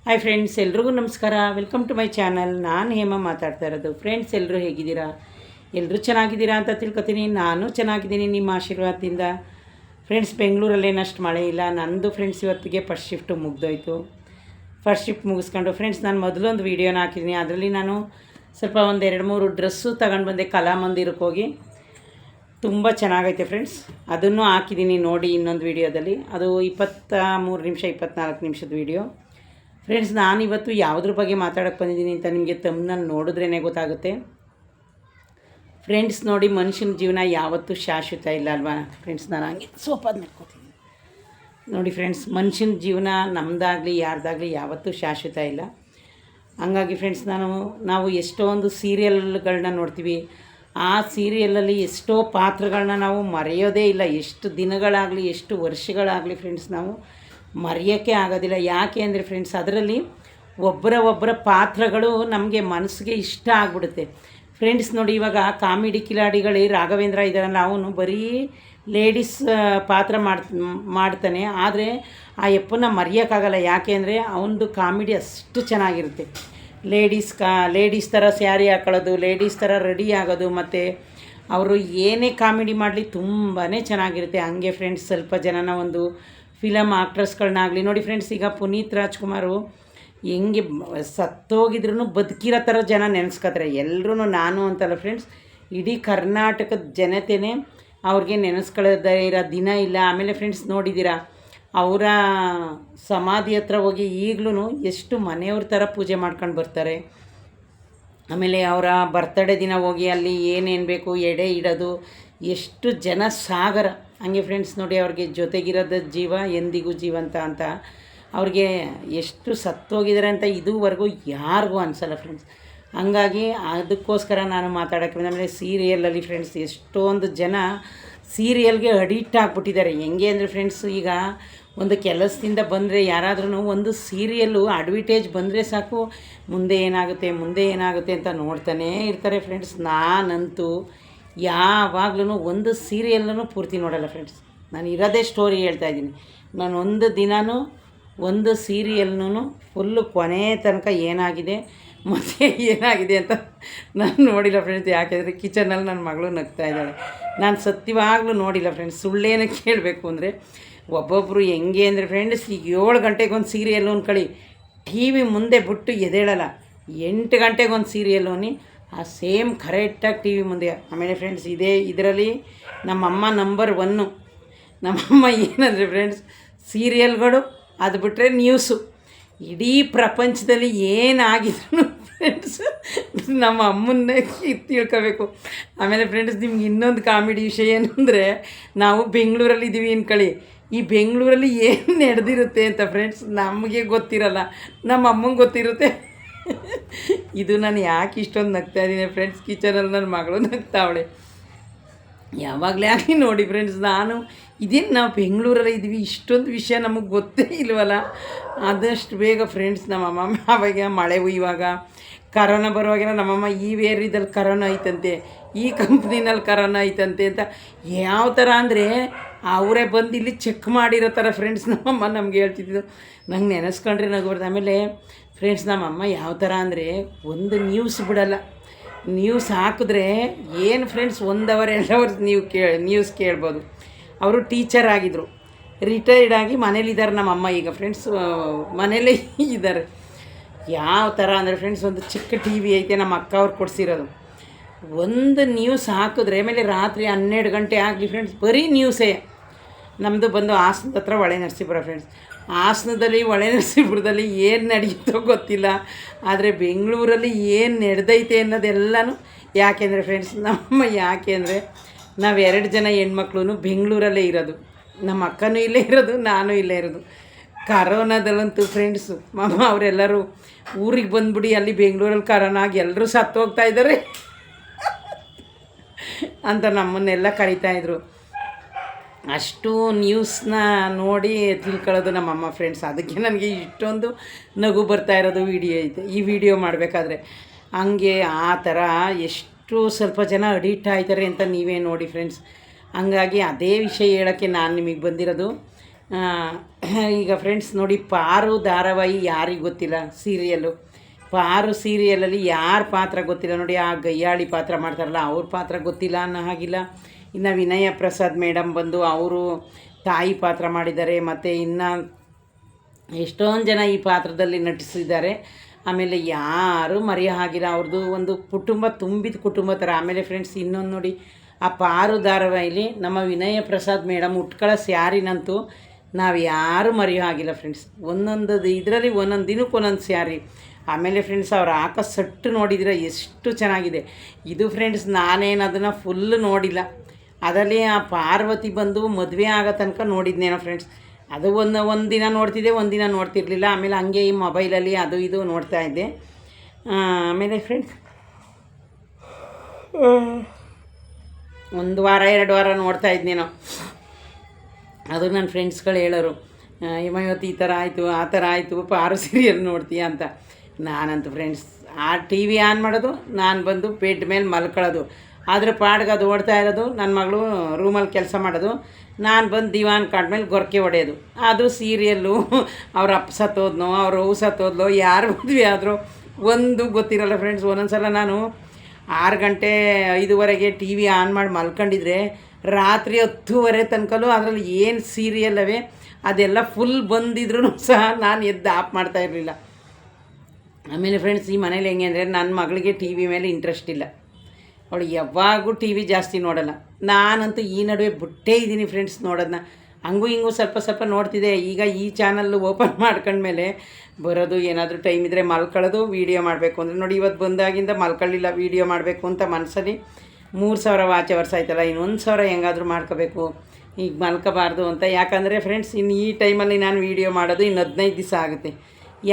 Hi friends, ಎಲ್ರಿಗೂ ನಮಸ್ಕಾರ. Welcome to my channel. ನಾನು ಹೇಮ ಮಾತಾಡ್ತಾ ಇರೋದು. ಫ್ರೆಂಡ್ಸ್, ಎಲ್ಲರೂ ಹೇಗಿದ್ದೀರಾ? ಎಲ್ಲರೂ ಚೆನ್ನಾಗಿದ್ದೀರಾ ಅಂತ ತಿಳ್ಕೊತೀನಿ. ನಾನು ಚೆನ್ನಾಗಿದ್ದೀನಿ ನಿಮ್ಮ ಆಶೀರ್ವಾದದಿಂದ. ಫ್ರೆಂಡ್ಸ್, ಬೆಂಗಳೂರಲ್ಲೇನಷ್ಟು ಮಳೆ ಇಲ್ಲ. ನಂದು ಫ್ರೆಂಡ್ಸ್ ಇವತ್ತಿಗೆ ಫಸ್ಟ್ ಶಿಫ್ಟು ಮುಗ್ದೋಯ್ತು. ಫಸ್ಟ್ ಶಿಫ್ಟ್ ಮುಗಿಸ್ಕೊಂಡು ಫ್ರೆಂಡ್ಸ್ ನಾನು ಮೊದಲೊಂದು ವೀಡಿಯೋನ ಹಾಕಿದ್ದೀನಿ. ಅದರಲ್ಲಿ ನಾನು ಸ್ವಲ್ಪ ಒಂದು 2-3 ಡ್ರೆಸ್ಸು ತಗೊಂಡು ಬಂದೆ ಕಲಾಮಂದಿರಕ್ಕೆ ಹೋಗಿ. ತುಂಬ ಚೆನ್ನಾಗೈತೆ ಫ್ರೆಂಡ್ಸ್. ಅದನ್ನು ಹಾಕಿದ್ದೀನಿ ನೋಡಿ ಇನ್ನೊಂದು ವೀಡಿಯೋದಲ್ಲಿ. ಅದು 23 ನಿಮಿಷ 24 ನಿಮಿಷದ ವೀಡಿಯೋ. ಫ್ರೆಂಡ್ಸ್, ನಾನಿವತ್ತು ಯಾವುದ್ರ ಬಗ್ಗೆ ಮಾತಾಡೋಕ್ಕೆ ಬಂದಿದ್ದೀನಿ ಅಂತ ನಿಮಗೆ ತಮ್ಮನಲ್ಲಿ ನೋಡಿದ್ರೇ ಗೊತ್ತಾಗುತ್ತೆ. ಫ್ರೆಂಡ್ಸ್ ನೋಡಿ, ಮನುಷ್ಯನ ಜೀವನ ಯಾವತ್ತೂ ಶಾಶ್ವತ ಇಲ್ಲ ಅಲ್ವಾ ಫ್ರೆಂಡ್ಸ್? ನಾನು ಹಂಗೆ ಸೋಪಾದ ಮಾಡ್ಕೋತೀನಿ ನೋಡಿ ಫ್ರೆಂಡ್ಸ್. ಮನುಷ್ಯನ ಜೀವನ ನಮ್ಮದಾಗಲಿ ಯಾರ್ದಾಗಲಿ ಯಾವತ್ತೂ ಶಾಶ್ವತ ಇಲ್ಲ. ಹಂಗಾಗಿ ಫ್ರೆಂಡ್ಸ್, ನಾವು ಎಷ್ಟೊಂದು ಸೀರಿಯಲ್ಗಳನ್ನ ನೋಡ್ತೀವಿ. ಆ ಸೀರಿಯಲಲ್ಲಿ ಎಷ್ಟೋ ಪಾತ್ರಗಳನ್ನ ನಾವು ಮರೆಯೋದೇ ಇಲ್ಲ. ಎಷ್ಟು ದಿನಗಳಾಗಲಿ ಎಷ್ಟು ವರ್ಷಗಳಾಗಲಿ ಫ್ರೆಂಡ್ಸ್, ನಾವು ಮರೆಯೋಕ್ಕೆ ಆಗೋದಿಲ್ಲ. ಯಾಕೆ ಅಂದರೆ ಫ್ರೆಂಡ್ಸ್, ಅದರಲ್ಲಿ ಒಬ್ಬರ ಪಾತ್ರಗಳು ನಮಗೆ ಮನಸ್ಸಿಗೆ ಇಷ್ಟ ಆಗಿಬಿಡುತ್ತೆ ಫ್ರೆಂಡ್ಸ್. ನೋಡಿ, ಇವಾಗ ಕಾಮಿಡಿ ಕಿಲಾಡಿಗಳು ರಾಘವೇಂದ್ರ ಇದ್ದಾರಲ್ಲ, ಅವನು ಬರೀ ಲೇಡೀಸ್ ಪಾತ್ರ ಮಾಡ್ತಾನೆ. ಆದರೆ ಆ ಯಪ್ಪನ ಮರೆಯೋಕ್ಕಾಗಲ್ಲ. ಯಾಕೆ ಅಂದರೆ ಅವನದು ಕಾಮಿಡಿ ಅಷ್ಟು ಚೆನ್ನಾಗಿರುತ್ತೆ. ಲೇಡೀಸ್ ಥರ ಸ್ಯಾರಿ ಹಾಕೊಳ್ಳೋದು, ಲೇಡೀಸ್ ಥರ ರೆಡಿ ಆಗೋದು, ಮತ್ತು ಅವರು ಏನೇ ಕಾಮಿಡಿ ಮಾಡಲಿ ತುಂಬಾ ಚೆನ್ನಾಗಿರುತ್ತೆ. ಹಂಗೆ ಫ್ರೆಂಡ್ಸ್, ಸ್ವಲ್ಪ ಜನನ ಒಂದು ಫಿಲಮ್ ಆಕ್ಟ್ರೆಸ್ಗಳನ್ನಾಗಲಿ ನೋಡಿ ಫ್ರೆಂಡ್ಸ್. ಈಗ ಪುನೀತ್ ರಾಜ್ಕುಮಾರು ಹೆಂಗೆ ಸತ್ತೋಗಿದ್ರೂ ಬದುಕಿರೋ ಥರ ಜನ ನೆನೆಸ್ಕೊತಾರೆ. ಎಲ್ಲರೂ ನಾನು ಅಂತಲ್ಲ ಫ್ರೆಂಡ್ಸ್, ಇಡೀ ಕರ್ನಾಟಕದ ಜನತೆಯೇ ಅವ್ರಿಗೆ ನೆನೆಸ್ಕೊಳ್ಳೋದೇ ಇರೋ ದಿನ ಇಲ್ಲ. ಆಮೇಲೆ ಫ್ರೆಂಡ್ಸ್ ನೋಡಿದ್ದೀರಾ, ಅವರ ಸಮಾಧಿ ಹತ್ರ ಹೋಗಿ ಈಗಲೂ ಎಷ್ಟು ಮನೆಯವ್ರ ಥರ ಪೂಜೆ ಮಾಡ್ಕೊಂಡು ಬರ್ತಾರೆ. ಆಮೇಲೆ ಅವರ ಬರ್ತಡೇ ದಿನ ಹೋಗಿ ಅಲ್ಲಿ ಏನೇನು ಬೇಕು ಎಡೆ ಇಡೋದು, ಎಷ್ಟು ಜನ ಸಾಗರ. ಹಂಗೆ ಫ್ರೆಂಡ್ಸ್ ನೋಡಿ, ಅವ್ರಿಗೆ ಜೊತೆಗಿರೋದ ಜೀವ ಎಂದಿಗೂ ಜೀವಂತ ಅಂತ. ಅವ್ರಿಗೆ ಎಷ್ಟು ಸತ್ತೋಗಿದ್ದಾರೆ ಅಂತ ಇದುವರೆಗೂ ಯಾರಿಗೂ ಅನಿಸಲ್ಲ ಫ್ರೆಂಡ್ಸ್. ಹಂಗಾಗಿ ಅದಕ್ಕೋಸ್ಕರ ನಾನು ಮಾತಾಡೋಕ್ಕೆ ಬಂದ. ಆಮೇಲೆ ಸೀರಿಯಲಲ್ಲಿ ಫ್ರೆಂಡ್ಸ್ ಎಷ್ಟೊಂದು ಜನ ಸೀರಿಯಲ್ಗೆ ಅಡಿಕ್ಟ್ ಆಗಿಬಿಟ್ಟಿದ್ದಾರೆ. ಹೆಂಗೆ ಅಂದರೆ ಫ್ರೆಂಡ್ಸ್, ಈಗ ಒಂದು ಕೆಲಸದಿಂದ ಬಂದರೆ ಯಾರಾದ್ರೂ ಒಂದು ಸೀರಿಯಲ್ಲು ಅಡ್ವರ್ಟೈಸ್ ಬಂದರೆ ಸಾಕು, ಮುಂದೆ ಏನಾಗುತ್ತೆ ಅಂತ ನೋಡ್ತಾನೇ ಇರ್ತಾರೆ ಫ್ರೆಂಡ್ಸ್. ನಾನಂತೂ ಯಾವಾಗ್ಲೂ ಒಂದು ಸೀರಿಯಲ್ಲೂ ಪೂರ್ತಿ ನೋಡಲ್ಲ ಫ್ರೆಂಡ್ಸ್. ನಾನು ಇರೋದೇ ಸ್ಟೋರಿ ಹೇಳ್ತಾಯಿದ್ದೀನಿ. ನಾನು ಒಂದು ದಿನವೂ ಒಂದು ಸೀರಿಯಲ್ನೂ ಫುಲ್ಲು ಕೊನೆ ತನಕ ಏನಾಗಿದೆ ಅಂತ ನಾನು ನೋಡಿಲ್ಲ ಫ್ರೆಂಡ್ಸ್. ಯಾಕೆಂದರೆ ಕಿಚನಲ್ಲಿ ನನ್ನ ಮಗಳು ನಗ್ತಾ ಇದ್ದಾಳೆ. ನಾನು ಸತ್ಯವಾಗ್ಲೂ ನೋಡಿಲ್ಲ ಫ್ರೆಂಡ್ಸ್. ಸುಳ್ಳೇನ ಕೇಳಬೇಕು ಅಂದರೆ ಒಬ್ಬೊಬ್ಬರು ಹೆಂಗೆ ಅಂದರೆ ಫ್ರೆಂಡ್ಸ್, ಈಗ 7 ಗಂಟೆಗೊಂದು ಸೀರಿಯಲ್ಲು ಅಂದ್ಕೊಳ್ಳಿ, ಟಿ ವಿ ಮುಂದೆ ಬಿಟ್ಟು ಎದ್ದೇಳಲ್ಲ. 8 ಗಂಟೆಗೊಂದು ಸೀರಿಯಲ್ಲು ಆ ಸೇಮ್ ಕರೆಕ್ಟಾಗಿ ಟಿ ವಿ ಮುಂದೆ. ಆಮೇಲೆ ಫ್ರೆಂಡ್ಸ್ ಇದರಲ್ಲಿ ನಮ್ಮಮ್ಮ ನಂಬರ್ 1. ನಮ್ಮಮ್ಮ ಏನಂದರೆ ಫ್ರೆಂಡ್ಸ್, ಸೀರಿಯಲ್ಗಳು ಅದು ಬಿಟ್ಟರೆ ನ್ಯೂಸು. ಇಡೀ ಪ್ರಪಂಚದಲ್ಲಿ ಏನಾಗಿದ್ರು ಫ್ರೆಂಡ್ಸ್ ನಮ್ಮ ಅಮ್ಮನ್ನೇ ತಿಳ್ಕೋಬೇಕು. ಆಮೇಲೆ ಫ್ರೆಂಡ್ಸ್, ನಿಮ್ಗೆ ಇನ್ನೊಂದು ಕಾಮಿಡಿ ವಿಷಯ ಏನಂದರೆ, ನಾವು ಬೆಂಗಳೂರಲ್ಲಿದ್ದೀವಿ ಅಂದ್ಕೊಳ್ಳಿ, ಈ ಬೆಂಗಳೂರಲ್ಲಿ ಏನು ನಡೆದಿರುತ್ತೆ ಅಂತ ಫ್ರೆಂಡ್ಸ್ ನಮಗೆ ಗೊತ್ತಿರಲ್ಲ, ನಮ್ಮ ಅಮ್ಮಂಗೆ ಗೊತ್ತಿರುತ್ತೆ. ಇದು ನಾನು ಯಾಕೆ ಇಷ್ಟೊಂದು ನಗ್ತಾಯಿದ್ದೀನಿ ಫ್ರೆಂಡ್ಸ್, ಕಿಚನಲ್ಲಿ ನನ್ನ ಮಗಳು ನಗ್ತಾವಳೆ. ಯಾವಾಗಲೇ ಆಗಿ ನೋಡಿ ಫ್ರೆಂಡ್ಸ್, ನಾವು ಬೆಂಗಳೂರಲ್ಲಿ ಇದ್ದೀವಿ, ಇಷ್ಟೊಂದು ವಿಷಯ ನಮಗೆ ಗೊತ್ತೇ ಇಲ್ವಲ್ಲ. ಆದಷ್ಟು ಬೇಗ ಫ್ರೆಂಡ್ಸ್ ನಮ್ಮಮ್ಮ ಆವಾಗ ಮಳೆ ಇವಾಗ ಕರೋನಾ ಬರುವಾಗೆಲ್ಲ ನಮ್ಮಮ್ಮ ಈ ವೇರಿದಲ್ಲಿ ಕರೋನಾ ಐತಂತೆ, ಈ ಕಂಪ್ನಿನಲ್ಲಿ ಕರೋನಾ ಐತಂತೆ ಅಂತ ಯಾವ ಥರ ಅಂದರೆ ಅವರೇ ಬಂದು ಇಲ್ಲಿ ಚೆಕ್ ಮಾಡಿರೋ ಥರ ಫ್ರೆಂಡ್ಸ್ ನಮ್ಮಮ್ಮ ನಮ್ಗೆ ಹೇಳ್ತಿದ್ದು. ನಂಗೆ ನೆನೆಸ್ಕೊಂಡ್ರೆ ನಗು ಬರ್ತದೆ. ಆಮೇಲೆ ಫ್ರೆಂಡ್ಸ್ ನಮ್ಮಮ್ಮ ಯಾವ ಥರ ಅಂದರೆ ಒಂದು ನ್ಯೂಸ್ ಬಿಡಲ್ಲ. ನ್ಯೂಸ್ ಹಾಕಿದ್ರೆ ಏನು ಫ್ರೆಂಡ್ಸ್ 1 ಅವರ್ 2 ಅವರ್ಸ್ ನ್ಯೂಸ್ ಕೇಳ್ಬೋದು. ಅವರು ಟೀಚರ್ ಆಗಿದ್ದರು, ರಿಟೈರ್ಡ್ ಆಗಿ ಮನೇಲಿದ್ದಾರೆ ನಮ್ಮಮ್ಮ ಈಗ ಫ್ರೆಂಡ್ಸ್, ಮನೇಲೇ ಇದ್ದಾರೆ. ಯಾವ ಥರ ಅಂದರೆ ಫ್ರೆಂಡ್ಸ್, ಒಂದು ಚಿಕ್ಕ ಟಿ ವಿ ಐತೆ, ನಮ್ಮ ಅಕ್ಕ ಅವ್ರು ಕೊಡಿಸಿರೋದು. ಒಂದು ನ್ಯೂಸ್ ಹಾಕಿದ್ರೆ ಆಮೇಲೆ ರಾತ್ರಿ 12 ಗಂಟೆ ಆಗಲಿ ಫ್ರೆಂಡ್ಸ್ ಬರೀ ನ್ಯೂಸೇ. ನಮ್ಮದು ಬಂದು ಹಾಸನದ ಹತ್ರ ಹೊಳೆ ನರಸೀಪುರ ಫ್ರೆಂಡ್ಸ್. ಹಾಸನದಲ್ಲಿ ಹೊಳೆ ನರಸೀಪುರದಲ್ಲಿ ಏನು ನಡೆಯುತ್ತೋ ಗೊತ್ತಿಲ್ಲ, ಆದರೆ ಬೆಂಗಳೂರಲ್ಲಿ ಏನು ನಡೆದೈತೆ ಅನ್ನೋದೆಲ್ಲನೂ. ಯಾಕೆಂದರೆ ಫ್ರೆಂಡ್ಸ್ ಯಾಕೆಂದರೆ ನಾವು 2 ಜನ ಹೆಣ್ಮಕ್ಳು ಬೆಂಗಳೂರಲ್ಲೇ ಇರೋದು. ನಮ್ಮ ಅಕ್ಕನೂ ಇಲ್ಲೇ ಇರೋದು, ನಾನು ಇಲ್ಲೇ ಇರೋದು. ಕರೋನಾದಲ್ಲಂತೂ ಫ್ರೆಂಡ್ಸು ಅವರೆಲ್ಲರೂ ಊರಿಗೆ ಬಂದುಬಿಡಿ, ಅಲ್ಲಿ ಬೆಂಗಳೂರಲ್ಲಿ ಕರೋನಾ ಆಗಿ ಎಲ್ಲರೂ ಸತ್ತು ಹೋಗ್ತಾಯಿದ್ದಾರೆ ಅಂತ ನಮ್ಮನ್ನೆಲ್ಲ ಕರೀತಾಯಿದ್ರು. ಅಷ್ಟು ನ್ಯೂಸ್ನ ನೋಡಿ ತಿಳ್ಕೊಳ್ಳೋದು ನಮ್ಮಮ್ಮ ಫ್ರೆಂಡ್ಸ್. ಅದಕ್ಕೆ ನನಗೆ ಇಷ್ಟೊಂದು ನಗು ಬರ್ತಾ ಇರೋದು ಈ ವಿಡಿಯೋ ಮಾಡಬೇಕಾದ್ರೆ. ಹಂಗೆ ಆ ಥರ ಎಷ್ಟು ಸ್ವಲ್ಪ ಜನ ಅಡಿಕ್ಟ್ ಆಯ್ತಾರೆ ಅಂತ ನೀವೇ ನೋಡಿ ಫ್ರೆಂಡ್ಸ್. ಹಂಗಾಗಿ ಅದೇ ವಿಷಯ ಹೇಳೋಕ್ಕೆ ನಾನು ನಿಮಗೆ ಬಂದಿರೋದು. ಈಗ ಫ್ರೆಂಡ್ಸ್ ನೋಡಿ, ಪಾರು ಧಾರಾವಾಹಿ ಯಾರಿಗೆ ಗೊತ್ತಿಲ್ಲ, ಸೀರಿಯಲ್ಲು ಪಾರು ಸೀರಿಯಲಲ್ಲಿ ಯಾರ ಪಾತ್ರ ಗೊತ್ತಿಲ್ಲ ನೋಡಿ, ಆ ಗಯ್ಯಾಳಿ ಪಾತ್ರ ಮಾಡ್ತಾರಲ್ಲ ಅವ್ರ ಪಾತ್ರ ಗೊತ್ತಿಲ್ಲ ಅನ್ನೋ ಹಾಗಿಲ್ಲ. ಇನ್ನು ವಿನಯ ಪ್ರಸಾದ್ ಮೇಡಮ್ ಬಂದು ಅವರು ತಾಯಿ ಪಾತ್ರ ಮಾಡಿದ್ದಾರೆ. ಮತ್ತು ಇನ್ನು ಎಷ್ಟೊಂದು ಜನ ಈ ಪಾತ್ರದಲ್ಲಿ ನಟಿಸಿದ್ದಾರೆ. ಆಮೇಲೆ ಯಾರೂ ಮರೆಯೋ ಹಾಗಿಲ್ಲ, ಅವ್ರದ್ದು ಒಂದು ಕುಟುಂಬ ತುಂಬಿದ ಕುಟುಂಬ ಥರ. ಆಮೇಲೆ ಫ್ರೆಂಡ್ಸ್ ಇನ್ನೊಂದು ನೋಡಿ, ಆ ಪಾರು ಧಾರಾವಾಹಿಲಿ ನಮ್ಮ ವಿನಯ ಪ್ರಸಾದ್ ಮೇಡಮ್ ಉಟ್ಕೊಳ್ಳೋ ಸ್ಯಾರಿನಂತೂ ನಾವು ಯಾರೂ ಮರೆಯೋ ಹಾಗಿಲ್ಲ ಫ್ರೆಂಡ್ಸ್. ಒಂದೊಂದು ಇದರಲ್ಲಿ ಒಂದೊಂದು ದಿನಕ್ಕೆ ಒಂದೊಂದು ಸ್ಯಾರಿ. ಆಮೇಲೆ ಫ್ರೆಂಡ್ಸ್ ಅವ್ರು ಹಾಕೋ ಸಟ್ಟು ನೋಡಿದರೆ ಎಷ್ಟು ಚೆನ್ನಾಗಿದೆ. ಇದು ಫ್ರೆಂಡ್ಸ್ ನಾನೇನು ಅದನ್ನು ಫುಲ್ಲು ನೋಡಿಲ್ಲ, ಅದರಲ್ಲಿ ಆ ಪಾರ್ವತಿ ಬಂದು ಮದುವೆ ಆಗೋ ತನಕ ನೋಡಿದ್ನೇನೋ ಫ್ರೆಂಡ್ಸ್. ಅದು ಒಂದು ದಿನ ನೋಡ್ತಿದ್ದೆ, ಒಂದು ದಿನ ನೋಡ್ತಿರ್ಲಿಲ್ಲ. ಆಮೇಲೆ ಹಂಗೆ ಈ ಮೊಬೈಲಲ್ಲಿ ಅದು ಇದು ನೋಡ್ತಾಯಿದ್ದೆ. ಆಮೇಲೆ ಫ್ರೆಂಡ್ಸ್ ಒಂದು ವಾರ 2 ವಾರ ನೋಡ್ತಾ ಇದ್ನೇನೋ. ಅದು ನನ್ನ ಫ್ರೆಂಡ್ಸ್ಗಳು ಹೇಳೋರು, ಇವತ್ತು ಈ ಥರ ಆಯಿತು ಆ ಥರ ಆಯಿತು, ಪಾರು ಸೀರಿಯಲ್ ನೋಡ್ತೀಯ ಅಂತ. ನಾನಂತೂ ಫ್ರೆಂಡ್ಸ್ ಆ ಟಿ ವಿ ಆನ್ ಮಾಡೋದು, ನಾನು ಬಂದು ಬೆಡ್ ಮೇಲೆ ಮಲ್ಕೊಳ್ಳೋದು, ಅದ್ರ ಪಾಡ್ಗೆ ಅದು ಓಡ್ತಾ ಇರೋದು, ನನ್ನ ಮಗಳು ರೂಮಲ್ಲಿ ಕೆಲಸ ಮಾಡೋದು, ನಾನು ಬಂದು ದಿವಾನ್ ಕಾಟ್ ಮೇಲೆ ಗೊರಕೆ ಹೊಡೆಯೋದು. ಅದು ಸೀರಿಯಲ್ಲು. ಅವ್ರ ಅಪ್ಪ ಸತ್ತೋದ್ನೋ ಅವ್ರ ಅವ್ವ ಸತ್ತೋದ್ಲೋ ಯಾರು ಮದುವೆ ಆದರೂ ಒಂದು ಗೊತ್ತಿರಲ್ಲ ಫ್ರೆಂಡ್ಸ್. ಒಂದೊಂದು ಸಲ ನಾನು 6 ಗಂಟೆ 5:15 ಟಿ ವಿ ಆನ್ ಮಾಡಿ ಮಲ್ಕೊಂಡಿದ್ರೆ ರಾತ್ರಿ 10:30 ತನಕಲೂ ಅದರಲ್ಲಿ ಏನು ಸೀರಿಯಲ್ಲವೇ ಅದೆಲ್ಲ ಫುಲ್ ಬಂದಿದ್ರೂ ಸಹ ನಾನು ಎದ್ದು ಆಫ್ ಮಾಡ್ತಾ ಇರಲಿಲ್ಲ. ಆಮೇಲೆ ಫ್ರೆಂಡ್ಸ್ ಈ ಮನೇಲಿ ಹೆಂಗೆ ಅಂದರೆ ನನ್ನ ಮಗಳಿಗೆ ಟಿ ವಿ ಮೇಲೆ ಇಂಟ್ರೆಸ್ಟ್ ಇಲ್ಲ, ಅವಳು ಯಾವಾಗೂ ಟಿ ವಿ ಜಾಸ್ತಿ ನೋಡೋಲ್ಲ. ನಾನಂತೂ ಈ ನಡುವೆ ಬಿಟ್ಟೇ ಇದ್ದೀನಿ ಫ್ರೆಂಡ್ಸ್ ನೋಡೋದನ್ನ. ಹಂಗೂ ಹಿಂಗೂ ಸ್ವಲ್ಪ ನೋಡ್ತಿದ್ದೆ. ಈಗ ಈ ಚಾನಲ್ಲು ಓಪನ್ ಮಾಡ್ಕೊಂಡ್ಮೇಲೆ ಬರೋದು, ಏನಾದರೂ ಟೈಮ್ ಇದ್ದರೆ ಮಲ್ಕೊಳ್ಳೋದು, ವೀಡಿಯೋ ಮಾಡಬೇಕು ಅಂದರೆ ನೋಡಿ, ಇವತ್ತು ಬಂದಾಗಿಂದ ಮಲ್ಕೊಳ್ಳಿಲ್ಲ, ವೀಡಿಯೋ ಮಾಡಬೇಕು ಅಂತ ಮನಸ್ಸಲ್ಲಿ 3,000 ವಾಚ್ ಅವರ್ಸ್ ಆಯ್ತಲ್ಲ, ಇನ್ನು 1,000 ಹೆಂಗಾದರೂ ಮಾಡ್ಕೋಬೇಕು, ಈಗ ಮಲ್ಕೋಬಾರ್ದು ಅಂತ. ಯಾಕಂದರೆ ಫ್ರೆಂಡ್ಸ್ ಇನ್ನು ಈ ಟೈಮಲ್ಲಿ ನಾನು ವೀಡಿಯೋ ಮಾಡೋದು ಇನ್ನು 15 ದಿವಸ ಆಗುತ್ತೆ.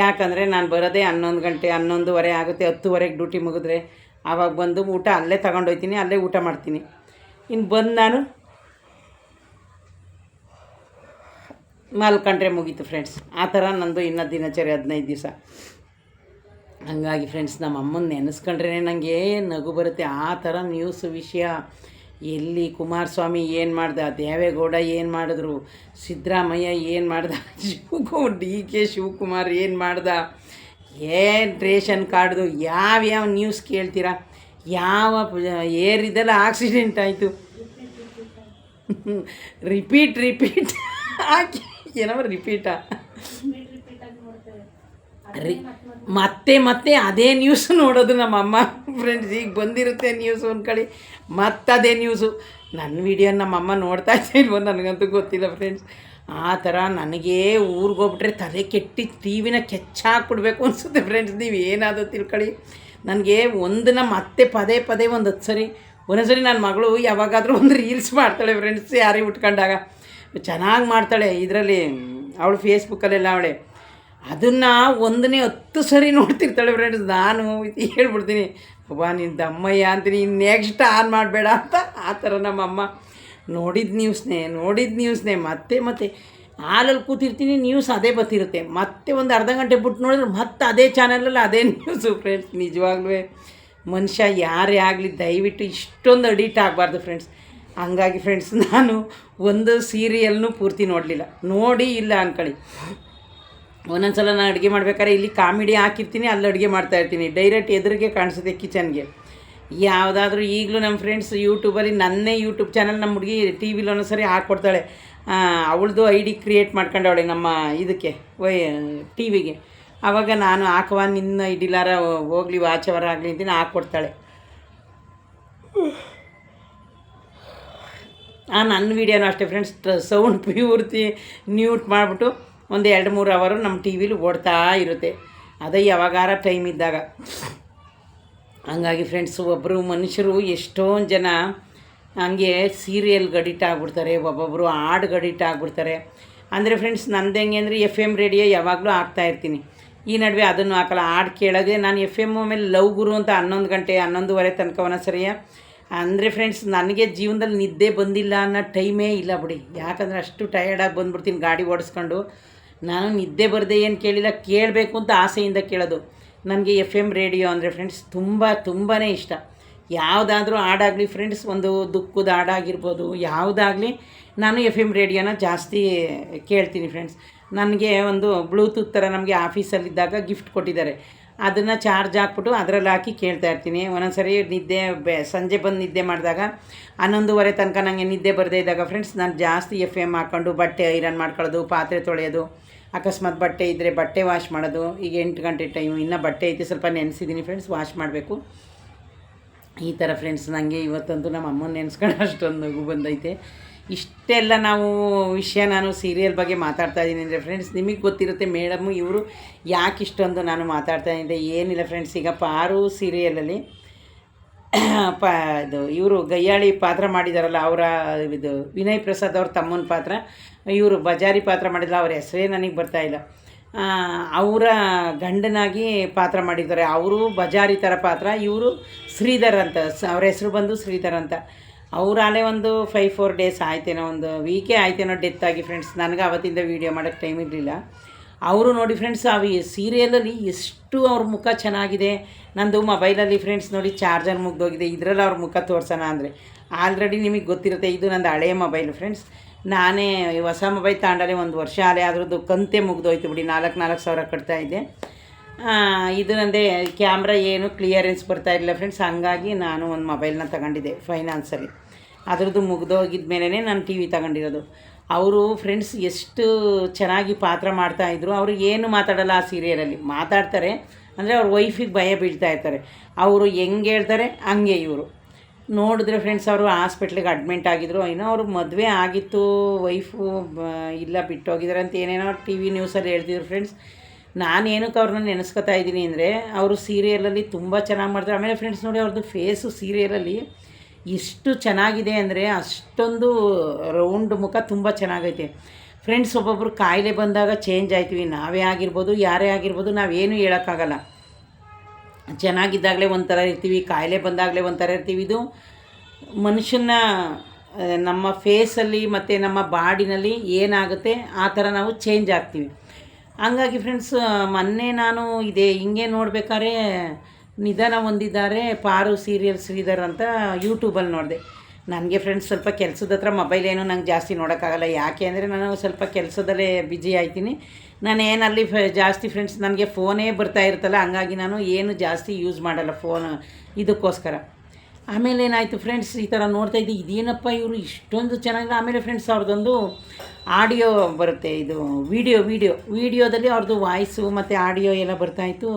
ಯಾಕಂದರೆ ನಾನು ಬರೋದೇ 11 ಗಂಟೆ 11:30 ಆಗುತ್ತೆ. 10:00ಗೆ ಡ್ಯೂಟಿ ಮುಗಿದ್ರೆ ಆವಾಗ ಬಂದು ಊಟ ಅಲ್ಲೇ ತಗೊಂಡೋಗ್ತೀನಿ, ಅಲ್ಲೇ ಊಟ ಮಾಡ್ತೀನಿ. ಇನ್ನು ಬಂದು ನಾನು ಮಲ್ಕೊಂಡ್ರೆ ಮುಗೀತು ಫ್ರೆಂಡ್ಸ್. ಆ ಥರ ನಂದು ಇನ್ನೂ ದಿನಚರಿ 15 ದಿವಸ. ಹಂಗಾಗಿ ಫ್ರೆಂಡ್ಸ್ ನಮ್ಮ ಅಮ್ಮನ ನೆನೆಸ್ಕೊಂಡ್ರೆ ನನಗೆ ನಗು ಬರುತ್ತೆ. ಆ ಥರ ನ್ಯೂಸ್ ವಿಷಯ, ಎಲ್ಲಿ ಕುಮಾರಸ್ವಾಮಿ ಏನು ಮಾಡ್ದ, ದೇವೇಗೌಡ ಏನು ಮಾಡಿದ್ರು, ಸಿದ್ದರಾಮಯ್ಯ ಏನು ಮಾಡ್ದ, DK ಶಿವಕುಮಾರ್ ಏನು ಮಾಡ್ದ, ಏನು ರೇಷನ್ ಕಾರ್ಡ್ದು ಯಾವ್ಯಾವ ನ್ಯೂಸ್ ಕೇಳ್ತೀರಾ, ಯಾವ ಏರಿದೆಲ್ಲ ಆಕ್ಸಿಡೆಂಟ್ ಆಯಿತು, ರಿಪೀಟ್ ಹಾಕಿ ಏನೋ ರಿಪೀಟಾ ಮತ್ತೆ ಅದೇ ನ್ಯೂಸ್ ನೋಡೋದು ನಮ್ಮಮ್ಮ ಫ್ರೆಂಡ್ಸ್. ಈಗ ಬಂದಿರುತ್ತೆ ನ್ಯೂಸ್ ಅಂದ್ಕೊಳ್ಳಿ, ಅದೇ ನ್ಯೂಸು. ನನ್ನ ವೀಡಿಯೋ ನಮ್ಮಮ್ಮ ನೋಡ್ತಾ ಇಲ್ವೋ ನನಗಂತೂ ಗೊತ್ತಿಲ್ಲ ಫ್ರೆಂಡ್ಸ್. ಆ ಥರ ನನಗೇ ಊರಿಗೆ ಹೋಗ್ಬಿಟ್ರೆ ತಲೆ ಕೆಟ್ಟಿ ಟಿ ವಿನ ಕೆಚ್ಚಾಕ್ಬಿಡ್ಬೇಕು ಅನಿಸುತ್ತೆ ಫ್ರೆಂಡ್ಸ್. ನೀವು ಏನಾದರೂ ತಿಳ್ಕೊಳ್ಳಿ, ನನಗೆ ಒಂದನ್ನ ಮತ್ತೆ ಪದೇ ಒಂದು 10 ಸರಿ. ಒಂದೊಂದ್ಸರಿ ನನ್ನ ಮಗಳು ಯಾವಾಗಾದರೂ ಒಂದು ರೀಲ್ಸ್ ಮಾಡ್ತಾಳೆ ಫ್ರೆಂಡ್ಸ್, ಸ್ಯಾರಿ ಉಟ್ಕೊಂಡಾಗ ಚೆನ್ನಾಗಿ ಮಾಡ್ತಾಳೆ. ಇದರಲ್ಲಿ ಅವಳು ಫೇಸ್ಬುಕ್ಕಲ್ಲೆಲ್ಲ ಅವಳೆ ಅದನ್ನು ಒಂದನೇ 10 ಸರಿ ನೋಡ್ತಿರ್ತಾಳೆ ಫ್ರೆಂಡ್ಸ್. ನಾನು ಹೇಳ್ಬಿಡ್ತೀನಿ, ಅಬ್ಬಾ ನಿನ್ನ ದಮ್ಮಯ್ಯ ಅಂತೀನಿ, ನೆಕ್ಸ್ಟ್ ಆನ್ ಮಾಡಬೇಡ ಅಂತ. ಆ ಥರ ನಮ್ಮಮ್ಮ ನೋಡಿದ ನ್ಯೂಸ್ನೇ ಮತ್ತೆ ಹಾಲಲ್ಲಿ ಕೂತಿರ್ತೀನಿ, ನ್ಯೂಸ್ ಅದೇ ಬರ್ತಿರುತ್ತೆ. ಮತ್ತೆ ಒಂದು ಅರ್ಧ ಗಂಟೆ ಬಿಟ್ಟು ನೋಡಿದ್ರೆ ಮತ್ತೆ ಅದೇ ಚಾನಲಲ್ಲಿ ಅದೇ ನ್ಯೂಸು ಫ್ರೆಂಡ್ಸ್. ನಿಜವಾಗ್ಲೂ ಮನುಷ್ಯ ಯಾರೇ ಆಗಲಿ ದಯವಿಟ್ಟು ಇಷ್ಟೊಂದು ಅಡಿಕ್ಟ್ ಆಗಬಾರ್ದು ಫ್ರೆಂಡ್ಸ್. ಹಂಗಾಗಿ ಫ್ರೆಂಡ್ಸ್ ನಾನು ಒಂದು ಸೀರಿಯಲ್ನೂ ಪೂರ್ತಿ ನೋಡಿ ಇಲ್ಲ ಅಂದ್ಕೊಳ್ಳಿ. ಒಂದೊಂದು ಸಲ ನಾನು ಅಡುಗೆ ಮಾಡ್ಬೇಕಾದ್ರೆ ಇಲ್ಲಿ ಕಾಮಿಡಿ ಹಾಕಿರ್ತೀನಿ, ಅಲ್ಲಿ ಅಡುಗೆ ಮಾಡ್ತಾಯಿರ್ತೀನಿ, ಡೈರೆಕ್ಟ್ ಎದುರಿಗೆ ಕಾಣಿಸುತ್ತೆ ಕಿಚನ್ಗೆ. ಯಾವುದಾದ್ರೂ ಈಗಲೂ ನಮ್ಮ ಫ್ರೆಂಡ್ಸ್ ಯೂಟ್ಯೂಬಲ್ಲಿ ನನ್ನೇ ಯೂಟ್ಯೂಬ್ ಚಾನಲ್ ನಮ್ಮ ಹುಡುಗಿ ಟಿ ವಿಲಿ ಒಂದೊಂದ್ಸರಿ ಹಾಕ್ಕೊಡ್ತಾಳೆ. ಅವಳದು ID ಕ್ರಿಯೇಟ್ ಮಾಡ್ಕೊಂಡವಳೆ ನಮ್ಮ ಇದಕ್ಕೆ ಟಿ ವಿಗೆ. ಆವಾಗ ನಾನು ಹಾಕುವ ನಿನ್ನ ಇಡಿಲಾರ ಹೋಗಲಿ ವಾಚವರ ಆಗಲಿ ಅಂತೀನಿ, ಹಾಕ್ಕೊಡ್ತಾಳೆ. ನನ್ನ ವೀಡಿಯೋನೂ ಅಷ್ಟೇ ಫ್ರೆಂಡ್ಸ್, ಸೌಂಡ್ ಪೂರ್ತಿ ಮ್ಯೂಟ್ ಮಾಡಿಬಿಟ್ಟು ಒಂದು 2-3 ಅವರು ನಮ್ಮ ಟಿ ವಿಲಿ ಓಡ್ತಾ ಇರುತ್ತೆ, ಅದೇ ಯಾವಾಗಾರ ಟೈಮ್ ಇದ್ದಾಗ. ಹಂಗಾಗಿ ಫ್ರೆಂಡ್ಸ್ ಒಬ್ಬರು ಮನುಷ್ಯರು ಎಷ್ಟೊಂದು ಜನ ಹಂಗೆ ಸೀರಿಯಲ್ಗೆ ಅಡಿಕ್ಟ್ ಆಗಿಬಿಡ್ತಾರೆ, ಒಬ್ಬೊಬ್ಬರು ಹಾಡ್ಗೆ ಅಡಿಕ್ಟ್ ಆಗಿಬಿಡ್ತಾರೆ. ಅಂದರೆ ಫ್ರೆಂಡ್ಸ್ ನಂದು ಹೆಂಗೆ ಅಂದರೆ FM ರೇಡಿಯೋ ಯಾವಾಗಲೂ ಹಾಕ್ತಾಯಿರ್ತೀನಿ. ಈ ನಡುವೆ ಅದನ್ನು ಹಾಕಲ್ಲ, ಹಾಡು ಕೇಳೋದೇ ನಾನು FM ಮೇಲೆ ಲವ್ ಗುರು ಅಂತ 11 ಗಂಟೆ 11:30 ತನಕ ಒಂದೊಂದ್ಸರಿಯ. ಅಂದರೆ ಫ್ರೆಂಡ್ಸ್ ನನಗೆ ಜೀವನದಲ್ಲಿ ನಿದ್ದೆ ಬಂದಿಲ್ಲ ಅನ್ನೋ ಟೈಮೇ ಇಲ್ಲ ಬಿಡಿ. ಯಾಕಂದರೆ ಅಷ್ಟು ಟಯರ್ಡಾಗಿ ಬಂದುಬಿಡ್ತೀನಿ ಗಾಡಿ ಓಡಿಸ್ಕೊಂಡು. ನಾನು ನಿದ್ದೆ ಬರದೆ ಏನು ಕೇಳಿಲ್ಲ, ಕೇಳಬೇಕು ಅಂತ ಆಸೆಯಿಂದ ಕೇಳೋದು. ನನಗೆ FM ರೇಡಿಯೋ ಅಂದರೆ ಫ್ರೆಂಡ್ಸ್ ತುಂಬಾ ಇಷ್ಟ. ಯಾವುದಾದ್ರೂ ಹಾಡಾಗಲಿ ಫ್ರೆಂಡ್ಸ್, ಒಂದು ದುಃಖದ ಹಾಡಾಗಿರ್ಬೋದು, ಯಾವುದಾಗಲಿ ನಾನು FM ರೇಡಿಯೋನ ಜಾಸ್ತಿ ಕೇಳ್ತೀನಿ ಫ್ರೆಂಡ್ಸ್. ನನಗೆ ಒಂದು ಬ್ಲೂಟೂತ್ ಥರ ನಮಗೆ ಆಫೀಸಲ್ಲಿದ್ದಾಗ ಗಿಫ್ಟ್ ಕೊಟ್ಟಿದ್ದಾರೆ. ಅದನ್ನು ಚಾರ್ಜ್ ಹಾಕ್ಬಿಟ್ಟು ಅದರಲ್ಲಿ ಹಾಕಿ ಕೇಳ್ತಾ ಇರ್ತೀನಿ. ಒಂದೊಂದು ಸರಿ ಸಂಜೆ ಬಂದು ನಿದ್ದೆ ಮಾಡಿದಾಗ 11:30 ತನಕ ನನಗೆ ನಿದ್ದೆ ಬರದೇ ಇದ್ದಾಗ ಫ್ರೆಂಡ್ಸ್, ನಾನು ಜಾಸ್ತಿ FM ಹಾಕ್ಕೊಂಡು ಬಟ್ಟೆ ಐರನ್ ಮಾಡ್ಕೊಳ್ಳೋದು, ಪಾತ್ರೆ ತೊಳೆಯೋದು, ಅಕಸ್ಮಾತ್ ಬಟ್ಟೆ ಇದ್ದರೆ ಬಟ್ಟೆ ವಾಶ್ ಮಾಡೋದು. ಈಗ 8 ಗಂಟೆ ಟೈಮು, ಇನ್ನೂ ಬಟ್ಟೆ ಐತಿ, ಸ್ವಲ್ಪ ನೆನೆಸಿದ್ದೀನಿ ಫ್ರೆಂಡ್ಸ್, ವಾಶ್ ಮಾಡಬೇಕು. ಈ ಥರ ಫ್ರೆಂಡ್ಸ್, ನನಗೆ ಇವತ್ತಂತೂ ನಮ್ಮ ಅಮ್ಮನ ನೆನೆಸ್ಕೊಂಡು ಅಷ್ಟೊಂದು ನಗು ಬಂದೈತೆ. ಇಷ್ಟೆಲ್ಲ ವಿಷಯ ನಾನು ಸೀರಿಯಲ್ ಬಗ್ಗೆ ಮಾತಾಡ್ತಾ ಇದ್ದೀನಿ ಅಂದರೆ ಫ್ರೆಂಡ್ಸ್, ನಿಮಗೆ ಗೊತ್ತಿರುತ್ತೆ ಮೇಡಮ್ಮು ಇವರು ಯಾಕೆ ಇಷ್ಟೊಂದು ನಾನು ಮಾತಾಡ್ತಾ ಇದ್ದೆ. ಏನಿಲ್ಲ ಫ್ರೆಂಡ್ಸ್, ಈಗ ಪಾರು ಸೀರಿಯಲಲ್ಲಿ ಇದು ಇವರು ಗಯ್ಯಾಳಿ ಪಾತ್ರ ಮಾಡಿದಾರಲ್ಲ, ಅವರ ಇದು ವಿನಯ್ ಪ್ರಸಾದ್ ಅವ್ರ ತಮ್ಮನ ಪಾತ್ರ, ಇವರು ಬಜಾರಿ ಪಾತ್ರ ಮಾಡಿಲ್ಲ, ಅವ್ರ ಹೆಸರೇ ನನಗೆ ಬರ್ತಾಯಿಲ್ಲ. ಅವರ ಗಂಡನಾಗಿ ಪಾತ್ರ ಮಾಡಿದ್ದಾರೆ. ಅವರು ಬಜಾರಿ ಥರ ಪಾತ್ರ, ಇವರು ಶ್ರೀಧರ್ ಅಂತ, ಅವ್ರ ಹೆಸರು ಬಂದು ಶ್ರೀಧರ್ ಅಂತ. ಅವರಾಲೇ ಒಂದು 5-4 ಡೇಸ್ ಆಯ್ತೇನೋ, ಒಂದು ವೀಕೇ ಆಯ್ತೇನೋ ಡೆತ್ ಆಗಿ ಫ್ರೆಂಡ್ಸ್. ನನಗೆ ಅವತ್ತಿಂದ ವೀಡಿಯೋ ಮಾಡೋಕ್ಕೆ ಟೈಮ್ ಇರಲಿಲ್ಲ. ಅವರು ನೋಡಿ ಫ್ರೆಂಡ್ಸ್, ಆ ಸೀರಿಯಲಲ್ಲಿ ಎಷ್ಟು ಅವ್ರ ಮುಖ ಚೆನ್ನಾಗಿದೆ. ನಂದು ಮೊಬೈಲಲ್ಲಿ ಫ್ರೆಂಡ್ಸ್ ನೋಡಿ ಚಾರ್ಜರ್ ಮುಗ್ದೋಗಿದೆ, ಇದರಲ್ಲಿ ಅವ್ರ ಮುಖ ತೋರಿಸೋಣ ಅಂದರೆ ಆಲ್ರೆಡಿ ನಿಮಗೆ ಗೊತ್ತಿರುತ್ತೆ, ಇದು ನಂದು ಹಳೆಯ ಮೊಬೈಲು ಫ್ರೆಂಡ್ಸ್. ನಾನೇ ಹೊಸ ಮೊಬೈಲ್ ತಗೊಂಡರೆ 1 ವರ್ಷ ಆಲೇ, ಅದ್ರದ್ದು ಕಂತೆ ಮುಗ್ದೋಯ್ತು ಬಿಡಿ, 4,000 ಕಟ್ತಾಯಿದ್ದೆ. ಇದು ನಂದೇ ಕ್ಯಾಮ್ರಾ ಏನು ಕ್ಲಿಯರೆನ್ಸ್ ಬರ್ತಾಯಿರಲಿಲ್ಲ ಫ್ರೆಂಡ್ಸ್, ಹಂಗಾಗಿ ನಾನು ಒಂದು ಮೊಬೈಲ್ನ ತಗೊಂಡಿದ್ದೆ ಫೈನಾನ್ಸಲ್ಲಿ. ಅದ್ರದ್ದು ಮುಗ್ದೋಗಿದ್ದ ಮೇಲೇ ನಾನು TV ತಗೊಂಡಿರೋದು. ಅವರು ಫ್ರೆಂಡ್ಸ್ ಎಷ್ಟು ಚೆನ್ನಾಗಿ ಪಾತ್ರ ಮಾಡ್ತಾಯಿದ್ರು. ಅವರು ಏನು ಮಾತಾಡೋಲ್ಲ ಆ ಸೀರಿಯಲಲ್ಲಿ, ಮಾತಾಡ್ತಾರೆ ಅಂದರೆ ಅವ್ರ ವೈಫಿಗೆ ಭಯ ಬೀಳ್ತಾ ಇರ್ತಾರೆ. ಅವರು ಹೆಂಗೆ ಹೇಳ್ತಾರೆ ಹಂಗೆ ಇವರು ನೋಡಿದ್ರೆ ಫ್ರೆಂಡ್ಸ್, ಅವರು ಹಾಸ್ಪಿಟ್ಲಿಗೆ ಅಡ್ಮಿಂಟ್ ಆಗಿದ್ರು. ಏನೋ ಅವ್ರಿಗೆ ಮದುವೆ ಆಗಿತ್ತು, ವೈಫು ಇಲ್ಲ ಬಿಟ್ಟೋಗಿದ್ದಾರೆ ಅಂತ ಏನೇನೋ TV ನ್ಯೂಸಲ್ಲಿ ಹೇಳ್ತಿದ್ರು ಫ್ರೆಂಡ್ಸ್. ನಾನೇನಕ್ಕೆ ಅವ್ರನ್ನ ನೆನೆಸ್ಕೊತಾ ಇದ್ದೀನಿ ಅಂದರೆ, ಅವರು ಸೀರಿಯಲಲ್ಲಿ ತುಂಬ ಚೆನ್ನಾಗಿ ಮಾಡ್ತಾರೆ. ಆಮೇಲೆ ಫ್ರೆಂಡ್ಸ್ ನೋಡಿ, ಅವ್ರದ್ದು ಫೇಸು ಸೀರಿಯಲಲ್ಲಿ ಎಷ್ಟು ಚೆನ್ನಾಗಿದೆ ಅಂದರೆ, ಅಷ್ಟೊಂದು ರೌಂಡ್ ಮುಖ ತುಂಬ ಚೆನ್ನಾಗೈತೆ ಫ್ರೆಂಡ್ಸ್. ಒಬ್ಬೊಬ್ಬರು ಕಾಯಿಲೆ ಬಂದಾಗ ಚೇಂಜ್ ಆಯ್ತೀವಿ, ನಾವೇ ಆಗಿರ್ಬೋದು ಯಾರೇ ಆಗಿರ್ಬೋದು, ನಾವೇನು ಹೇಳೋಕ್ಕಾಗಲ್ಲ. ಚೆನ್ನಾಗಿದ್ದಾಗಲೇ ಒಂಥರ ಇರ್ತೀವಿ, ಕಾಯಿಲೆ ಬಂದಾಗಲೇ ಒಂಥರ ಇರ್ತೀವಿ. ಇದು ಮನುಷ್ಯನ ನಮ್ಮ ಫೇಸಲ್ಲಿ ಮತ್ತು ನಮ್ಮ ಬಾಡಿನಲ್ಲಿ ಏನಾಗುತ್ತೆ ಆ ಥರ ನಾವು ಚೇಂಜ್ ಆಗ್ತೀವಿ. ಹಂಗಾಗಿ ಫ್ರೆಂಡ್ಸ್, ಮೊನ್ನೆ ನಾನು ಹಿಂಗೆ ನೋಡ್ಬೇಕಾದ್ರೆ ನಿಧನ ಹೊಂದಿದ್ದಾರೆ ಪಾರು ಸೀರಿಯಲ್ ಶ್ರೀಧರ್ ಅಂತ ಯೂಟ್ಯೂಬಲ್ಲಿ ನೋಡಿದೆ. ನನಗೆ ಫ್ರೆಂಡ್ಸ್ ಸ್ವಲ್ಪ ಕೆಲಸದ ಹತ್ರ ಮೊಬೈಲ್ ಏನು ನಂಗೆ ಜಾಸ್ತಿ ನೋಡೋಕ್ಕಾಗಲ್ಲ. ಯಾಕೆ ಅಂದರೆ ನಾನು ಸ್ವಲ್ಪ ಕೆಲಸದಲ್ಲೇ ಬ್ಯುಸಿ ಆಯ್ತೀನಿ. ನಾನೇನಲ್ಲಿ ಜಾಸ್ತಿ ಫ್ರೆಂಡ್ಸ್, ನನಗೆ ಫೋನೇ ಬರ್ತಾ ಇರ್ತಲ್ಲ, ಹಂಗಾಗಿ ನಾನು ಏನು ಜಾಸ್ತಿ ಯೂಸ್ ಮಾಡಲ್ಲ ಫೋನ್ ಇದಕ್ಕೋಸ್ಕರ. ಆಮೇಲೆ ಏನಾಯಿತು ಫ್ರೆಂಡ್ಸ್, ಈ ಥರ ನೋಡ್ತಾಯಿದ್ದೆ, ಇದೇನಪ್ಪ ಇವರು ಇಷ್ಟೊಂದು ಚೆನ್ನಾಗಿ. ಆಮೇಲೆ ಫ್ರೆಂಡ್ಸ್, ಅವ್ರದ್ದೊಂದು ಆಡಿಯೋ ಬರುತ್ತೆ, ಇದು ವೀಡಿಯೋದಲ್ಲಿ ಅವ್ರದ್ದು ವಾಯ್ಸು ಮತ್ತು ಆಡಿಯೋ ಎಲ್ಲ ಬರ್ತಾಯಿತ್ತು.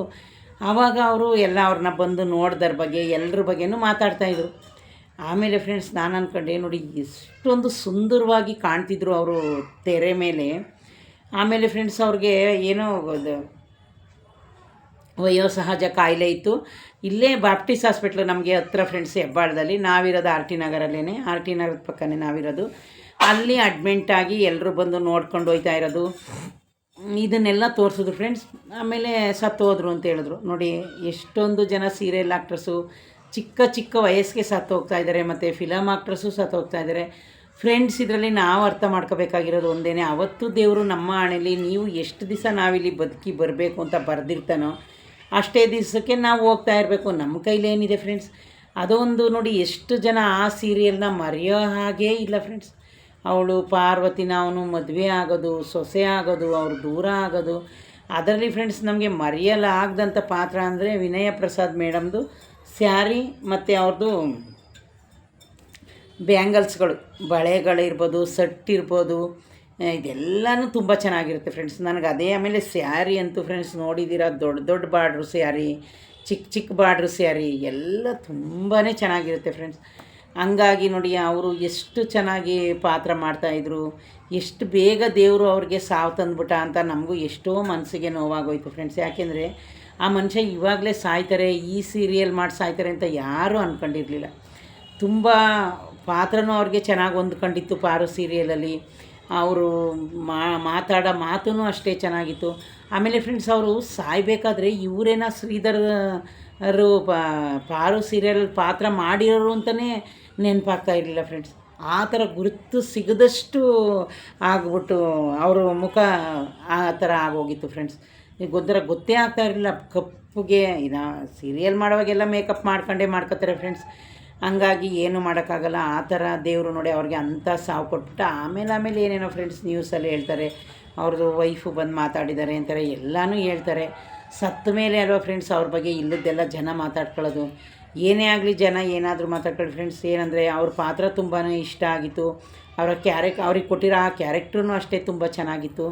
ಆವಾಗ ಅವರು ಎಲ್ಲ ಅವ್ರನ್ನ ಬಂದು ನೋಡ್ದರ ಬಗ್ಗೆ ಎಲ್ಲರ ಬಗ್ಗೆನೂ ಮಾತಾಡ್ತಾಯಿದ್ರು. ಆಮೇಲೆ ಫ್ರೆಂಡ್ಸ್, ನಾನು ಅಂದ್ಕೊಂಡೆ ನೋಡಿ ಎಷ್ಟೊಂದು ಸುಂದರವಾಗಿ ಕಾಣ್ತಿದ್ರು ಅವರು ತೆರೆ ಮೇಲೆ. ಆಮೇಲೆ ಫ್ರೆಂಡ್ಸ್, ಅವ್ರಿಗೆ ಏನೋ ವಯೋಸಹಜ ಕಾಯಿಲೆ ಇತ್ತು. ಇಲ್ಲೇ ಬಾಪ್ಟಿಸ್ಟ್ ಹಾಸ್ಪಿಟ್ಲು ನಮಗೆ ಹತ್ರ ಫ್ರೆಂಡ್ಸ್, ಹೆಬ್ಬಾಳದಲ್ಲಿ. ನಾವಿರೋದು RT ನಗರಲ್ಲೇ, RT ನಗರದ ಪಕ್ಕನೇ ನಾವಿರೋದು. ಅಲ್ಲಿ ಅಡ್ಮಿಂಟಾಗಿ ಎಲ್ಲರೂ ಬಂದು ನೋಡ್ಕೊಂಡು ಹೋಗ್ತಾ ಇರೋದು, ಇದನ್ನೆಲ್ಲ ತೋರಿಸಿದ್ರು ಫ್ರೆಂಡ್ಸ್. ಆಮೇಲೆ ಸತ್ತೋದ್ರು ಅಂತ ಹೇಳಿದ್ರು. ನೋಡಿ ಎಷ್ಟೊಂದು ಜನ ಸೀರಿಯಲ್ ಆ್ಯಕ್ಟ್ರಸ್ಸು ಚಿಕ್ಕ ವಯಸ್ಸಿಗೆ ಸತ್ತು ಹೋಗ್ತಾ ಇದ್ದಾರೆ, ಮತ್ತು ಫಿಲಮ್ ಆ್ಯಕ್ಟ್ರಸ್ಸು ಸತ್ತು ಹೋಗ್ತಾ ಇದ್ದಾರೆ ಫ್ರೆಂಡ್ಸ್. ಇದರಲ್ಲಿ ನಾವು ಅರ್ಥ ಮಾಡ್ಕೋಬೇಕಾಗಿರೋದು ಒಂದೇ, ಅವತ್ತು ದೇವರು ನಮ್ಮ ಹಣೆಯಲ್ಲಿ ನೀವು ಎಷ್ಟು ದಿವಸ ನಾವಿಲ್ಲಿ ಬದುಕಿ ಬರಬೇಕು ಅಂತ ಬರೆದಿರ್ತಾನೋ ಅಷ್ಟೇ ದಿವಸಕ್ಕೆ ನಾವು ಹೋಗ್ತಾ ಇರಬೇಕು. ನಮ್ಮ ಕೈಲಿ ಏನಿದೆ ಫ್ರೆಂಡ್ಸ್. ಅದೊಂದು ನೋಡಿ, ಎಷ್ಟು ಜನ ಆ ಸೀರಿಯಲ್ನ ಮರೆಯೋ ಹಾಗೇ ಇಲ್ಲ ಫ್ರೆಂಡ್ಸ್. ಅವಳು ಪಾರ್ವತಿನ ಅವನು ಮದುವೆ ಆಗೋದು, ಸೊಸೆ ಆಗೋದು, ಅವ್ರು ದೂರ ಆಗೋದು. ಅದರಲ್ಲಿ ಫ್ರೆಂಡ್ಸ್, ನಮಗೆ ಮರೆಯಲಾಗದಂಥ ಪಾತ್ರ ಅಂದರೆ ವಿನಯ ಪ್ರಸಾದ್ ಮೇಡಮ್ದು ಸ್ಯಾರಿ ಮತ್ತು ಅವ್ರದ್ದು ಬ್ಯಾಂಗಲ್ಸ್ಗಳು, ಬಳೆಗಳಿರ್ಬೋದು, ಸೆಟ್ ಇರ್ಬೋದು, ಇದೆಲ್ಲನೂ ತುಂಬ ಚೆನ್ನಾಗಿರುತ್ತೆ ಫ್ರೆಂಡ್ಸ್ ನನಗೆ ಅದೇ. ಆಮೇಲೆ ಸ್ಯಾರಿ ಅಂತೂ ಫ್ರೆಂಡ್ಸ್ ನೋಡಿದ್ದೀರಾ, ದೊಡ್ಡ ಬಾರ್ಡ್ರು ಸ್ಯಾರಿ, ಚಿಕ್ಕ ಬಾರ್ಡ್ರು ಸ್ಯಾರಿ ಎಲ್ಲ ತುಂಬಾ ಚೆನ್ನಾಗಿರುತ್ತೆ ಫ್ರೆಂಡ್ಸ್. ಹಂಗಾಗಿ ನೋಡಿ, ಅವರು ಎಷ್ಟು ಚೆನ್ನಾಗಿ ಪಾತ್ರ ಮಾಡ್ತಾಯಿದ್ರು. ಎಷ್ಟು ಬೇಗ ದೇವರು ಅವ್ರಿಗೆ ಸಾವು ತಂದುಬಿಟ್ಟ ಅಂತ ನಮಗೂ ಎಷ್ಟೋ ಮನಸ್ಸಿಗೆ ನೋವಾಗೋಯ್ತು ಫ್ರೆಂಡ್ಸ್. ಯಾಕೆಂದರೆ ಆ ಮನುಷ್ಯ ಇವಾಗಲೇ ಸಾಯ್ತಾರೆ, ಈ ಸೀರಿಯಲ್ ಮಾಡಿ ಸಾಯ್ತಾರೆ ಅಂತ ಯಾರೂ ಅಂದ್ಕೊಂಡಿರಲಿಲ್ಲ. ತುಂಬ ಪಾತ್ರನೂ ಅವ್ರಿಗೆ ಚೆನ್ನಾಗಿ ಹೊಂದ್ಕೊಂಡಿತ್ತು ಪಾರು ಸೀರಿಯಲಲ್ಲಿ. ಅವರು ಮಾತಾಡೋ ಮಾತೂ ಅಷ್ಟೇ ಚೆನ್ನಾಗಿತ್ತು. ಆಮೇಲೆ ಫ್ರೆಂಡ್ಸ್, ಅವರು ಸಾಯಬೇಕಾದ್ರೆ ಇವರೇನ ಶ್ರೀಧರ್ ಪಾರು ಸೀರಿಯಲ್ ಪಾತ್ರ ಮಾಡಿರೋರು ಅಂತಲೇ ನೆನಪಾಗ್ತಾ ಇರಲಿಲ್ಲ ಫ್ರೆಂಡ್ಸ್. ಆ ಥರ ಗುರುತು ಸಿಗದಷ್ಟು ಆಗ್ಬಿಟ್ಟು ಅವರು ಮುಖ ಆ ಥರ ಆಗೋಗಿತ್ತು ಫ್ರೆಂಡ್ಸ್. ಗೊತ್ತೇ ಆಗ್ತಾ ಇರಲಿಲ್ಲ. ಕಪ್ಪುಗೆ ಇನ್ನು ಸೀರಿಯಲ್ ಮಾಡೋವಾಗೆಲ್ಲ ಮೇಕಪ್ ಮಾಡ್ಕೋತಾರೆ ಫ್ರೆಂಡ್ಸ್. ಹಂಗಾಗಿ ಏನು ಮಾಡೋಕ್ಕಾಗಲ್ಲ. ಆ ಥರ ದೇವರು ನೋಡಿ ಅವ್ರಿಗೆ ಅಂಥ ಸಾವು ಕೊಟ್ಬಿಟ್ಟು ಆಮೇಲೆ ಏನೇನೋ ಫ್ರೆಂಡ್ಸ್ ನ್ಯೂಸಲ್ಲಿ ಹೇಳ್ತಾರೆ, ಅವ್ರದ್ದು ವೈಫು ಬಂದು ಮಾತಾಡಿದ್ದಾರೆ ಅಂತಾರೆ, ಎಲ್ಲನೂ ಹೇಳ್ತಾರೆ. ಸತ್ತ ಮೇಲೆ ಅಲ್ವಾ ಫ್ರೆಂಡ್ಸ್ ಅವ್ರ ಬಗ್ಗೆ ಇಲ್ಲದ್ದೆಲ್ಲ ಜನ ಮಾತಾಡ್ಕೊಳ್ಳೋದು. ಏನೇ ಆಗಲಿ ಜನ ಏನಾದರೂ ಮಾತಾಡ್ಕೊಳ್ಳಿ ಫ್ರೆಂಡ್ಸ್. ಏನಂದರೆ ಅವ್ರ ಪಾತ್ರ ತುಂಬಾ ಇಷ್ಟ ಆಗಿತ್ತು. ಅವ್ರಿಗೆ ಕೊಟ್ಟಿರೋ ಆ ಕ್ಯಾರೆಕ್ಟ್ರೂ ಅಷ್ಟೇ ತುಂಬ ಚೆನ್ನಾಗಿತ್ತು.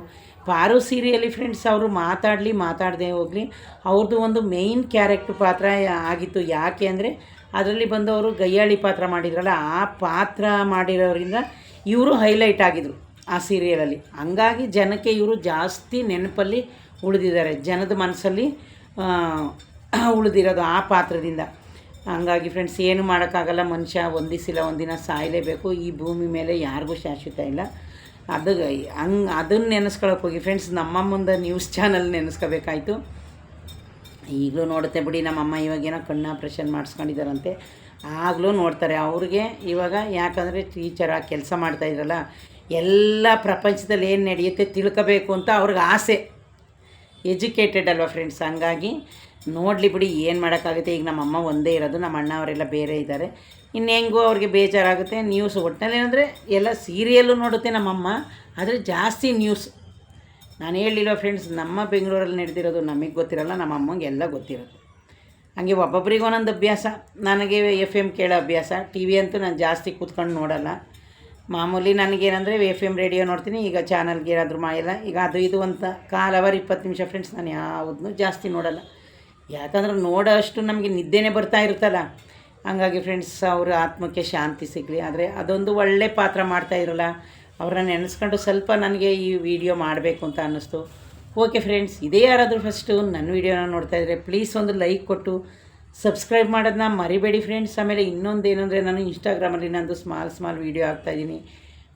ಪಾರು ಸೀರಿಯಲಿ ಫ್ರೆಂಡ್ಸ್ ಅವರು ಮಾತಾಡದೆ ಹೋಗಲಿ, ಅವ್ರದ್ದು ಒಂದು ಮೇಯ್ನ್ ಕ್ಯಾರೆಕ್ಟ್ರ್ ಪಾತ್ರ ಆಗಿತ್ತು. ಯಾಕೆ ಅಂದರೆ ಅದರಲ್ಲಿ ಬಂದವರು ಗಯ್ಯಾಳಿ ಪಾತ್ರ ಮಾಡಿದ್ರಲ್ಲ, ಆ ಪಾತ್ರ ಮಾಡಿರೋರಿಂದ ಇವರು ಹೈಲೈಟ್ ಆಗಿದ್ರು ಆ ಸೀರಿಯಲಲ್ಲಿ. ಹಂಗಾಗಿ ಜನಕ್ಕೆ ಇವರು ಜಾಸ್ತಿ ನೆನಪಲ್ಲಿ ಉಳಿದಿದ್ದಾರೆ, ಜನದ ಮನಸ್ಸಲ್ಲಿ ಉಳಿದಿರೋದು ಆ ಪಾತ್ರದಿಂದ. ಹಂಗಾಗಿ ಫ್ರೆಂಡ್ಸ್ ಏನು ಮಾಡೋಕ್ಕಾಗಲ್ಲ. ಮನುಷ್ಯ ಒಂದಿಸಿಲ್ಲ ಒಂದಿನ ಸಾಯಲೇಬೇಕು. ಈ ಭೂಮಿ ಮೇಲೆ ಯಾರಿಗೂ ಶಾಶ್ವತ ಇಲ್ಲ. ಅದನ್ನು ನೆನೆಸ್ಕೊಳಕ್ಕೆ ಹೋಗಿ ಫ್ರೆಂಡ್ಸ್ ನಮ್ಮ ಮುಂದೆ ನ್ಯೂಸ್ ಚಾನಲ್ ನೆನೆಸ್ಕೋಬೇಕಾಯ್ತು. ಈಗಲೂ ನೋಡುತ್ತೆ ಬಿಡಿ, ನಮ್ಮಮ್ಮ ಇವಾಗೇನೋ ಕಣ್ಣು ಆಪ್ರೇಷನ್ ಮಾಡಿಸ್ಕೊಂಡಿದ್ದಾರಂತೆ, ಆಗಲೂ ನೋಡ್ತಾರೆ. ಅವ್ರಿಗೆ ಇವಾಗ ಯಾಕಂದರೆ ಟೀಚರಾಗಿ ಕೆಲಸ ಮಾಡ್ತಾಯಿದ್ರಲ್ಲ, ಎಲ್ಲ ಪ್ರಪಂಚದಲ್ಲಿ ಏನು ನಡೆಯುತ್ತೆ ತಿಳ್ಕೋಬೇಕು ಅಂತ ಅವ್ರಿಗೆ ಆಸೆ. ಎಜುಕೇಟೆಡ್ ಅಲ್ವಾ ಫ್ರೆಂಡ್ಸ್. ಹಂಗಾಗಿ ನೋಡಲಿ ಬಿಡಿ, ಏನು ಮಾಡೋಕ್ಕಾಗುತ್ತೆ. ಈಗ ನಮ್ಮಮ್ಮ ಒಂದೇ ಇರೋದು, ನಮ್ಮ ಅಣ್ಣ ಅವರೆಲ್ಲ ಬೇರೆ ಇದ್ದಾರೆ. ಇನ್ನು ಹೆಂಗೋ ಅವ್ರಿಗೆ ಬೇಜಾರಾಗುತ್ತೆ. ನ್ಯೂಸ್ ಒಟ್ಟಿನಲ್ಲಿ ಏನಂದರೆ ಎಲ್ಲ ಸೀರಿಯಲ್ಲು ನೋಡುತ್ತೆ ನಮ್ಮಮ್ಮ, ಆದರೆ ಜಾಸ್ತಿ ನ್ಯೂಸ್. ನಾನು ಹೇಳಿಲ್ಲ ಫ್ರೆಂಡ್ಸ್, ನಮ್ಮ ಬೆಂಗಳೂರಲ್ಲಿ ನಡೆದಿರೋದು ನಮಗೆ ಗೊತ್ತಿರಲ್ಲ, ನಮ್ಮ ಅಮ್ಮಂಗೆ ಎಲ್ಲ ಗೊತ್ತಿರೋದು. ಹಾಗೆ ಒಬ್ಬೊಬ್ರಿಗೆ ಒಂದೊಂದು ಅಭ್ಯಾಸ. ನನಗೆ FM ಕೇಳೋ ಅಭ್ಯಾಸ. TV ಅಂತೂ ನಾನು ಜಾಸ್ತಿ ಕೂತ್ಕೊಂಡು ನೋಡೋಲ್ಲ. ಮಾಮೂಲಿ ನನಗೇನಂದರೆ FM ರೇಡಿಯೋ ನೋಡ್ತೀನಿ. ಈಗ ಚಾನಲ್ಗೆ ಏನಾದರೂ ಮಾಯಲ್ಲ, ಈಗ ಅದು ಇದು ಅಂತ 1/4 ಅವರ್ 20 ನಿಮಿಷ ಫ್ರೆಂಡ್ಸ್. ನಾನು ಯಾವುದನ್ನೂ ಜಾಸ್ತಿ ನೋಡೋಲ್ಲ. ಯಾಕಂದ್ರೆ ನೋಡೋ ಅಷ್ಟು ನಮಗೆ ನಿದ್ದೆನೇ ಬರ್ತಾ ಇರುತ್ತಲ್ಲ. ಹಂಗಾಗಿ ಫ್ರೆಂಡ್ಸ್ ಅವ್ರ ಆತ್ಮಕ್ಕೆ ಶಾಂತಿ ಸಿಗಲಿ. ಆದರೆ ಅದೊಂದು ಒಳ್ಳೆ ಪಾತ್ರ ಮಾಡ್ತಾಯಿರಲ್ಲ, ಅವ್ರನ್ನ ನೆನೆಸ್ಕೊಂಡು ಸ್ವಲ್ಪ ನನಗೆ ಈ ವಿಡಿಯೋ ಮಾಡಬೇಕು ಅಂತ ಅನ್ನಿಸ್ತು. ಓಕೆ ಫ್ರೆಂಡ್ಸ್, ಇದೇ ಯಾರಾದರೂ ಫಸ್ಟು ನನ್ನ ವೀಡಿಯೋನ ನೋಡ್ತಾಯಿದ್ರೆ ಪ್ಲೀಸ್ ಒಂದು ಲೈಕ್ ಕೊಟ್ಟು ಸಬ್ಸ್ಕ್ರೈಬ್ ಮಾಡೋದನ್ನ ಮರಿಬೇಡಿ ಫ್ರೆಂಡ್ಸ್. ಆಮೇಲೆ ಇನ್ನೊಂದು ಏನಂದರೆ, ನಾನು ಇನ್ಸ್ಟಾಗ್ರಾಮಲ್ಲಿ ನಂದು ಸ್ಮಾಲ್ ವೀಡಿಯೋ ಹಾಕ್ತಾಯಿದ್ದೀನಿ.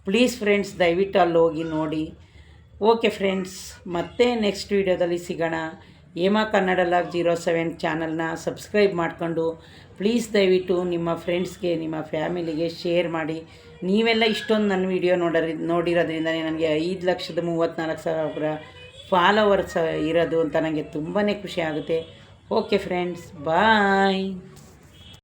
ಪ್ಲೀಸ್ ಫ್ರೆಂಡ್ಸ್ ದಯವಿಟ್ಟು ಅಲ್ಲಿ ಹೋಗಿ ನೋಡಿ. ಓಕೆ ಫ್ರೆಂಡ್ಸ್, ಮತ್ತೆ ನೆಕ್ಸ್ಟ್ ವೀಡಿಯೋದಲ್ಲಿ ಸಿಗೋಣ. ಹೇಮಾ ಕನ್ನಡ ಲಾಗ್ 07 ಚಾನಲ್ನ ಸಬ್ಸ್ಕ್ರೈಬ್ ಮಾಡಿಕೊಂಡು ಪ್ಲೀಸ್ ದಯವಿಟ್ಟು ನಿಮ್ಮ ಫ್ರೆಂಡ್ಸ್ಗೆ, ನಿಮ್ಮ ಫ್ಯಾಮಿಲಿಗೆ ಶೇರ್ ಮಾಡಿ. ನೀವೆಲ್ಲ ಇಷ್ಟೊಂದು ನನ್ನ ವೀಡಿಯೋ ನೋಡಿರೋದ್ರಿಂದ ನನಗೆ 5,34,000 ಫಾಲೋವರ್ಸ್ ಇರೋದು ಅಂತ ನನಗೆ ತುಂಬಾ ಖುಷಿ ಆಗುತ್ತೆ. ಓಕೆ ಫ್ರೆಂಡ್ಸ್, ಬಾಯ್.